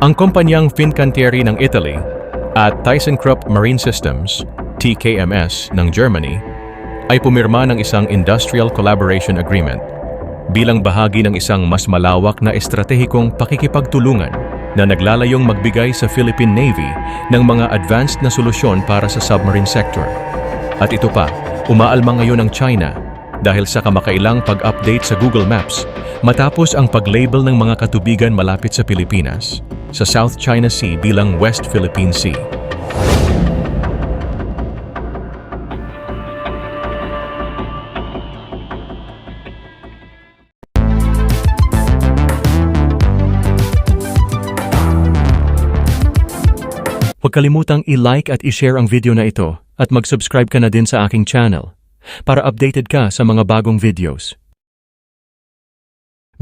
Ang kumpanyang Fincantieri ng Italy at ThyssenKrupp Marine Systems, TKMS ng Germany, ay pumirma ng isang Industrial Collaboration Agreement bilang bahagi ng isang mas malawak na estratehikong pakikipagtulungan na naglalayong magbigay sa Philippine Navy ng mga advanced na solusyon para sa submarine sector. At ito pa, umaalma ngayon ang China dahil sa kamakailang pag-update sa Google Maps matapos ang pag-label ng mga katubigan malapit sa Pilipinas sa South China Sea bilang West Philippine Sea. Huwag kalimutang i-like at i-share ang video na ito at mag-subscribe ka na din sa aking channel para updated ka sa mga bagong videos.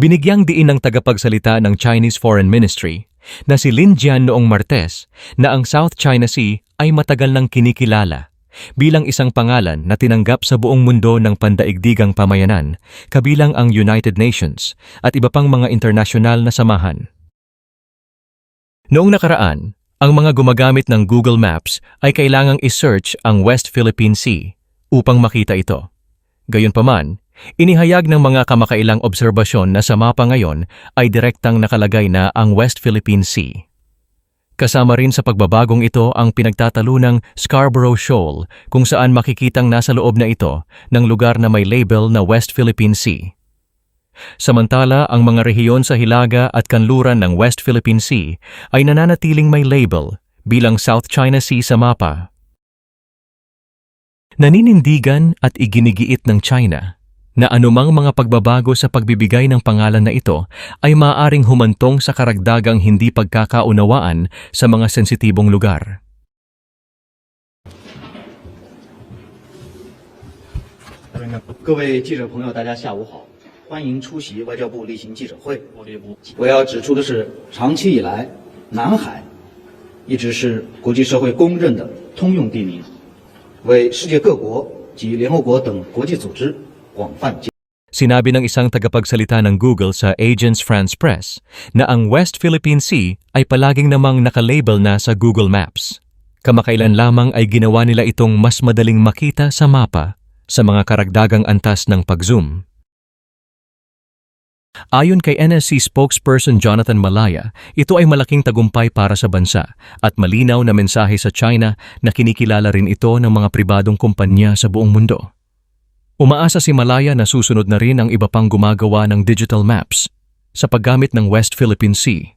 Binigyang diin ng tagapagsalita ng Chinese Foreign Ministry na si Lin Jian noong Martes na ang South China Sea ay matagal nang kinikilala bilang isang pangalan na tinanggap sa buong mundo ng pandaigdigang pamayanan kabilang ang United Nations at iba pang mga internasyonal na samahan. Noong nakaraan, ang mga gumagamit ng Google Maps ay kailangang i-search ang West Philippine Sea upang makita ito. Gayunpaman, inihayag ng mga kamakailang obserbasyon na sa mapa ngayon ay direktang nakalagay na ang West Philippine Sea. Kasama rin sa pagbabagong ito ang pinagtatalunang Scarborough Shoal kung saan makikitang nasa loob na ito ng lugar na may label na West Philippine Sea. Samantala, ang mga rehiyon sa hilaga at kanluran ng West Philippine Sea ay nananatiling may label bilang South China Sea sa mapa. Naninindigan at iginigiit ng China na anumang mga pagbabago sa pagbibigay ng pangalan na ito ay maaaring humantong sa karagdagang hindi pagkakaunawaan sa mga sensitibong lugar. 各位记者朋友，大家下午好，欢迎出席外交部例行记者会。我要指出的是，长期以来，南海一直是国际社会公认的通用地名，为世界各国及联合国等国际组织广泛接。 Sinabi ng isang tagapagsalita ng Google sa Agence France Presse na ang West Philippine Sea ay palaging namang nakalabel na sa Google Maps. Kamakailan lamang ay ginawa nila itong mas madaling makita sa mapa sa mga karagdagang antas ng pag-zoom. Ayon kay NSC spokesperson Jonathan Malaya, ito ay malaking tagumpay para sa bansa at malinaw na mensahe sa China na kinikilala rin ito ng mga pribadong kumpanya sa buong mundo. Umaasa si Malaya na susunod na rin ang iba pang gumagawa ng digital maps sa paggamit ng West Philippine Sea.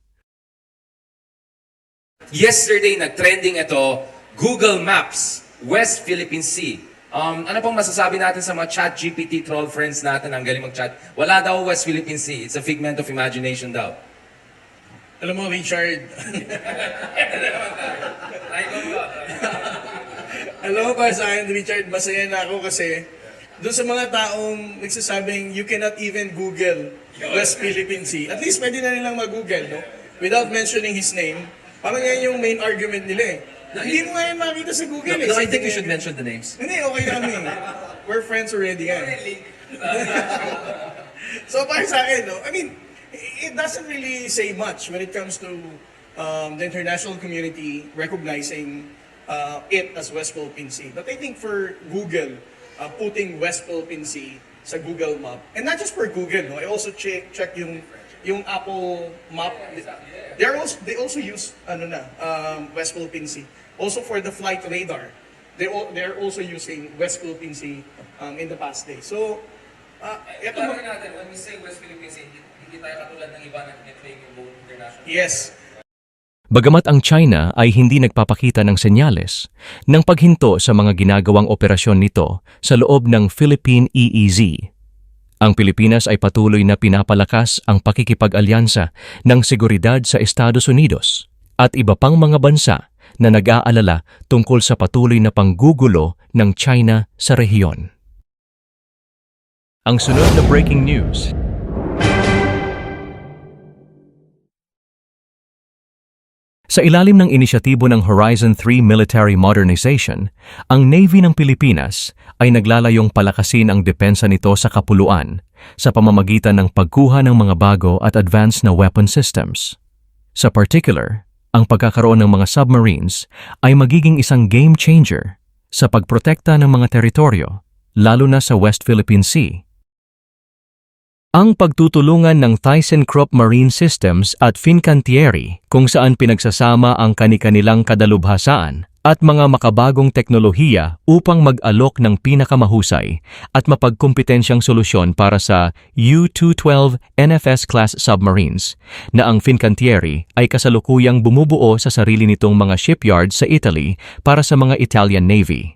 Yesterday, nag-trending ito, Google Maps, West Philippine Sea. Ano pong masasabi natin sa mga ChatGPT troll friends natin ang galing mag-chat? Wala daw West Philippine Sea. It's a figment of imagination daw. Alam mo, Richard. Alam mo pa sa akin, Richard, masaya na ako kasi doon sa mga taong nagsasabing you cannot even Google West Philippine Sea. At least pwede na nilang mag-Google, no? Without mentioning his name. Parang yan yung main argument nila eh. Hindi mo nga yan makita sa Google eh. No, I think you should mention the names. Hindi, okay kami. We're friends already yan. So para sa akin, no? I mean, it doesn't really say much when it comes to the international community recognizing it as West Philippine Sea. But I think for Google, putting West Philippine Sea sa Google Map, and not just for Google, no? I also check yung Apple Map. They also use West Philippine Sea. Also for the flight radar, they're also using West Philippine Sea in the past days. So, ito natin, when we say West Philippine Sea, hindi tayo katulad ng iba na pinag-claim yung buong international. Yes. Bagamat ang China ay hindi nagpapakita ng senyales ng paghinto sa mga ginagawang operasyon nito sa loob ng Philippine EEZ, ang Pilipinas ay patuloy na pinapalakas ang pakikipag-alyansa ng seguridad sa Estados Unidos at iba pang mga bansa na nag-aalala tungkol sa patuloy na panggugulo ng China sa rehiyon. Ang sunod na breaking news. Sa ilalim ng inisyatibo ng Horizon 3 Military Modernization, ang Navy ng Pilipinas ay naglalayong palakasin ang depensa nito sa kapuluan sa pamamagitan ng pagkuha ng mga bago at advanced na weapon systems. Sa particular, ang pagkakaroon ng mga submarines ay magiging isang game changer sa pagprotekta ng mga teritoryo, lalo na sa West Philippine Sea. Ang pagtutulungan ng ThyssenKrupp Marine Systems at Fincantieri kung saan pinagsasama ang kani-kanilang kadalubhasaan at mga makabagong teknolohiya upang mag-alok ng pinakamahusay at mapagkumpetensyang solusyon para sa U-212 NFS-class submarines na ang Fincantieri ay kasalukuyang bumubuo sa sarili nitong mga shipyards sa Italy para sa mga Italian Navy.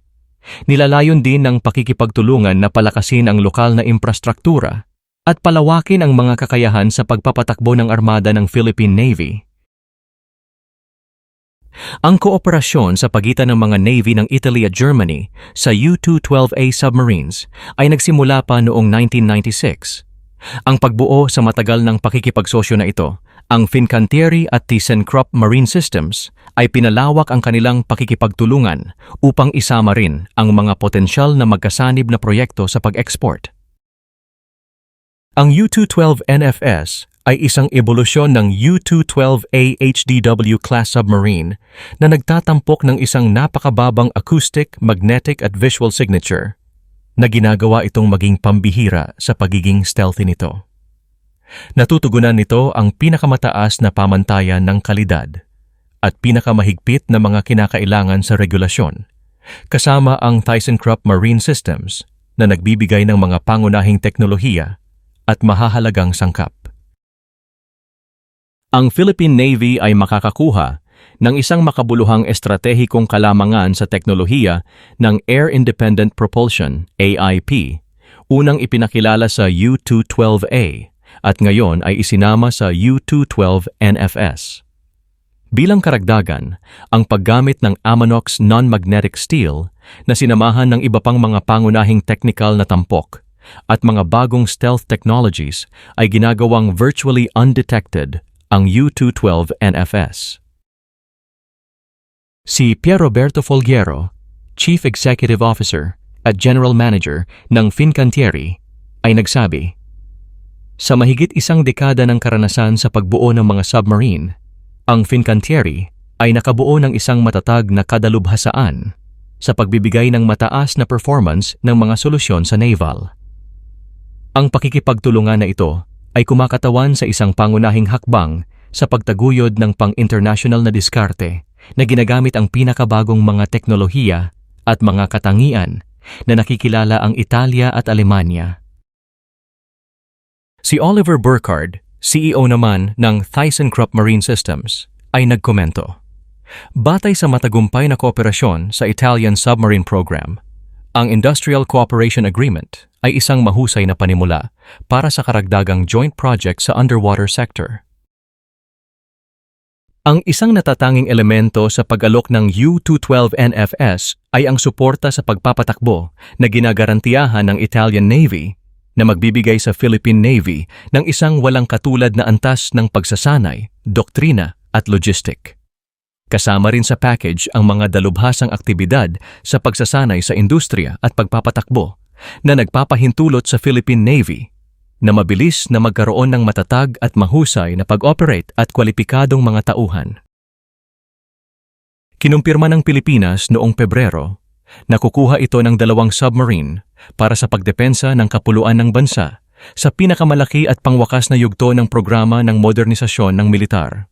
Nilalayon din ng pakikipagtulungan na palakasin ang lokal na infrastruktura at palawakin ang mga kakayahan sa pagpapatakbo ng armada ng Philippine Navy. Ang kooperasyon sa pagitan ng mga Navy ng Italy at Germany sa U-212A submarines ay nagsimula pa noong 1996. Ang pagbuo sa matagal ng pakikipagsosyo na ito, ang Fincantieri at ThyssenKrupp Marine Systems ay pinalawak ang kanilang pakikipagtulungan upang isama rin ang mga potensyal na magkasanib na proyekto sa pag-export. Ang U-212 NFS ay isang ebolusyon ng U-212A HDW-class submarine na nagtatampok ng isang napakababang acoustic, magnetic at visual signature na ginagawa itong maging pambihira sa pagiging stealthy nito. Natutugunan nito ang pinakamataas na pamantayan ng kalidad at pinakamahigpit na mga kinakailangan sa regulasyon, kasama ang ThyssenKrupp Marine Systems na nagbibigay ng mga pangunahing teknolohiya at mahahalagang sangkap. Ang Philippine Navy ay makakakuha ng isang makabuluhang estratehikong kalamangan sa teknolohiya ng Air Independent Propulsion, AIP, unang ipinakilala sa U-212A at ngayon ay isinama sa U-212 NFS. Bilang karagdagan, ang paggamit ng Amanox non-magnetic steel na sinamahan ng iba pang mga pangunahing technical na tampok at mga bagong stealth technologies ay ginagawang virtually undetected ang U-212 NFS. Si Pierroberto Folguero, Chief Executive Officer at General Manager ng Fincantieri, ay nagsabi, "Sa mahigit isang dekada ng karanasan sa pagbuo ng mga submarine, ang Fincantieri ay nakabuo ng isang matatag na kadalubhasaan sa pagbibigay ng mataas na performance ng mga solusyon sa naval. Ang pakikipagtulungan na ito ay kumakatawan sa isang pangunahing hakbang sa pagtaguyod ng pang-international na diskarte na ginagamit ang pinakabagong mga teknolohiya at mga katangian na nakikilala ang Italia at Alemanya." Si Oliver Burkhard, CEO naman ng ThyssenKrupp Marine Systems, ay nagkomento, "Batay sa matagumpay na kooperasyon sa Italian submarine program, ang Industrial Cooperation Agreement ay isang mahusay na panimula para sa karagdagang joint project sa underwater sector." Ang isang natatanging elemento sa pag-alok ng U-212 NFS ay ang suporta sa pagpapatakbo na ginagarantiyahan ng Italian Navy na magbibigay sa Philippine Navy ng isang walang katulad na antas ng pagsasanay, doktrina at logistic. Kasama rin sa package ang mga dalubhasang aktibidad sa pagsasanay sa industriya at pagpapatakbo na nagpapahintulot sa Philippine Navy na mabilis na magkaroon ng matatag at mahusay na pag-operate at kwalipikadong mga tauhan. Kinumpirma ng Pilipinas noong Pebrero na kukuha ito ng 2 submarine para sa pagdepensa ng kapuluan ng bansa sa pinakamalaki at pangwakas na yugto ng programa ng modernisasyon ng militar.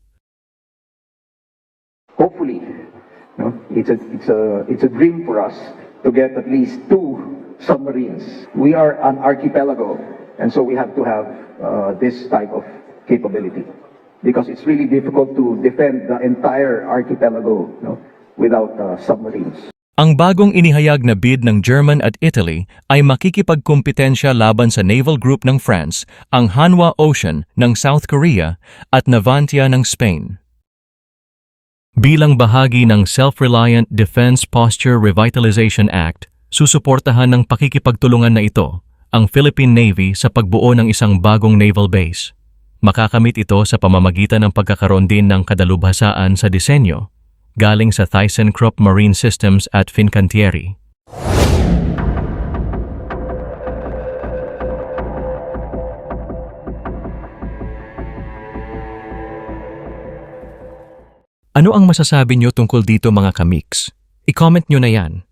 Hopefully, no, it's a dream for us to get at least 2 submarines. We are an archipelago, and so we have to have this type of capability because it's really difficult to defend the entire archipelago, no, without submarines. Ang bagong inihayag na bid ng German at Italy ay makikipagkumpetensya laban sa naval group ng France, ang Hanwha Ocean ng South Korea at Navantia ng Spain. Bilang bahagi ng Self-Reliant Defense Posture Revitalization Act, susuportahan ng pakikipagtulungan na ito ang Philippine Navy sa pagbuo ng isang bagong naval base. Makakamit ito sa pamamagitan ng pagkakaroon din ng kadalubhasaan sa disenyo galing sa ThyssenKrupp Marine Systems at Fincantieri. Ano ang masasabi nyo tungkol dito mga kamix? I-comment nyo na yan.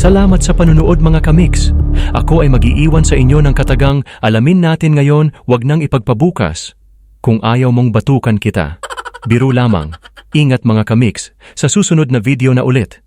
Salamat sa panunood mga kamix. Ako ay mag-iiwan sa inyo ng katagang alamin natin ngayon, wag nang ipagpabukas. Kung ayaw mong batukan kita. Biro lamang. Ingat mga kamix, sa susunod na video na ulit.